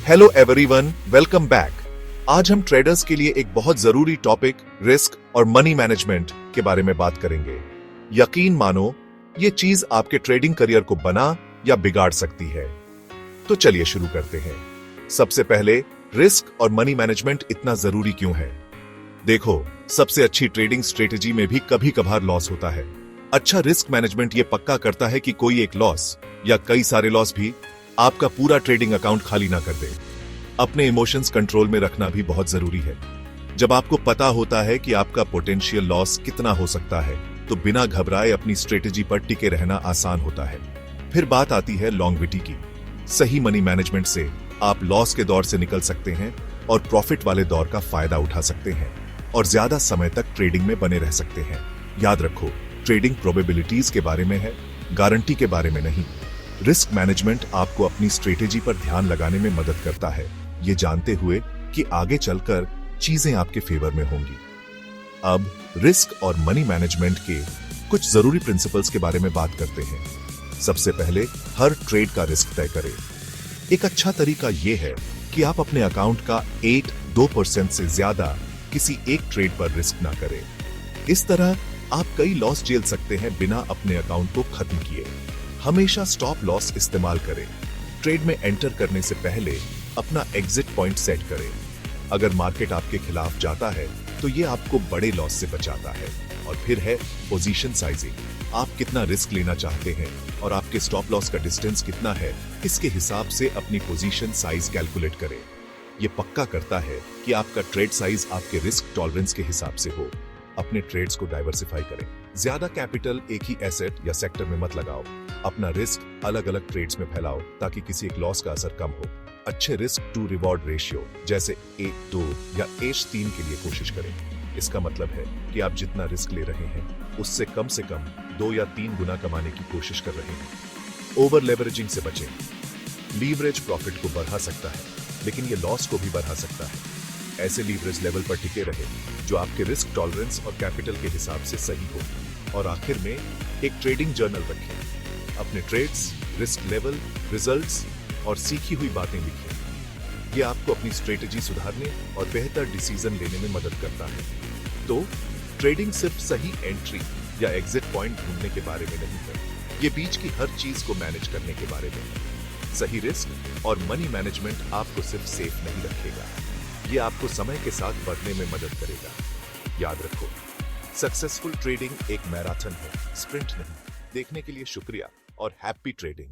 Hello everyone, welcome back. आज हम traders के लिए एक बहुत जरूरी टॉपिक रिस्क और मनी मैनेजमेंट के बारे में बात करेंगे। यकीन मानो ये चीज आपके ट्रेडिंग करियर को बना या बिगाड़ सकती है। तो चलिए शुरू करते हैं। सबसे पहले रिस्क और मनी मैनेजमेंट इतना जरूरी क्यों है? देखो, सबसे अच्छी ट्रेडिंग स्ट्रेटेजी में भी कभी कभार लॉस होता है। अच्छा रिस्क मैनेजमेंट ये पक्का करता है कि कोई एक लॉस या कई सारे लॉस भी आपका पूरा ट्रेडिंग अकाउंट खाली ना कर दे। अपने इमोशंस कंट्रोल में रखना भी बहुत जरूरी है। जब आपको पता होता है कि आपका पोटेंशियल लॉस कितना हो सकता है, तो बिना घबराए अपनी स्ट्रेटेजी पर टिके रहना आसान होता है। फिर बात आती है लॉन्गविटी की। सही मनी मैनेजमेंट से आप लॉस के दौर से निकल सकते हैं और प्रॉफिट वाले दौर का फायदा उठा सकते हैं और ज्यादा समय तक ट्रेडिंग में बने रह सकते हैं। याद रखो, ट्रेडिंग प्रोबेबिलिटीज के बारे में है, गारंटी के बारे में नहीं। रिस्क मैनेजमेंट आपको अपनी स्ट्रेटेजी पर ध्यान लगाने में मदद करता है, ये जानते हुए कि आगे चलकर चीजें आपके फेवर में होंगी। अब रिस्क और मनी मैनेजमेंट के कुछ जरूरी प्रिंसिपल्स के बारे में बात करते हैं। सबसे पहले, हर ट्रेड का रिस्क तय करें। एक अच्छा तरीका यह है कि आप अपने अकाउंट का 1-2% से ज्यादा किसी एक ट्रेड पर रिस्क ना करें। इस तरह आप कई लॉस झेल सकते हैं बिना अपने अकाउंट को खत्म किए। हमेशा स्टॉप लॉस इस्तेमाल करें। ट्रेड में एंटर करने से पहले अपना एग्जिट पॉइंट सेट करें। अगर मार्केट आपके खिलाफ जाता है तो ये आपको बड़े लॉस से बचाता है। और फिर है पोजीशन साइजिंग। आप कितना रिस्क लेना चाहते हैं और आपके स्टॉप लॉस का डिस्टेंस कितना है, इसके हिसाब से अपनी पोजीशन साइज कैलकुलेट करें। ये पक्का करता है कि आपका ट्रेड साइज आपके रिस्क टॉलरेंस के हिसाब से हो। अपने ट्रेड्स को डाइवर्सिफाई करें। ज्यादा कैपिटल एक ही एसेट या सेक्टर में मत लगाओ। अपना रिस्क अलग अलग ट्रेड्स में फैलाओ ताकि किसी एक लॉस का असर कम हो। अच्छे रिस्क टू रिवॉर्ड रेशियो जैसे 1:2 या 1:3 के लिए कोशिश करें। इसका मतलब है कि आप जितना रिस्क ले रहे हैं उससे कम 2 या 3 गुना कमाने की कोशिश कर रहे हैं। ओवर लेवरेजिंग से बचें। लीवरेज प्रॉफिट को बढ़ा सकता है, लेकिन ये लॉस को भी बढ़ा सकता है। ऐसे लीवरेज लेवल पर टिके रहे जो आपके रिस्क टॉलरेंस और कैपिटल के हिसाब से सही हो। और आखिर में एक ट्रेडिंग जर्नल रखें। अपने ट्रेड्स, रिस्क लेवल, रिजल्ट्स और सीखी हुई बातें लिखें। ये आपको अपनी स्ट्रेटेजी सुधारने और बेहतर डिसीजन लेने में मदद करता है। तो ट्रेडिंग सिर्फ सही एंट्री या एग्जिट पॉइंट ढूंढने के बारे में नहीं है, ये बीच की हर चीज को मैनेज करने के बारे में है। सही रिस्क और मनी मैनेजमेंट आपको सिर्फ सेफ नहीं रखेगा, ये आपको समय के साथ बढ़ने में मदद करेगा। याद रखो, सक्सेसफुल ट्रेडिंग एक मैराथन है, स्प्रिंट नहीं। देखने के लिए शुक्रिया और हैप्पी ट्रेडिंग।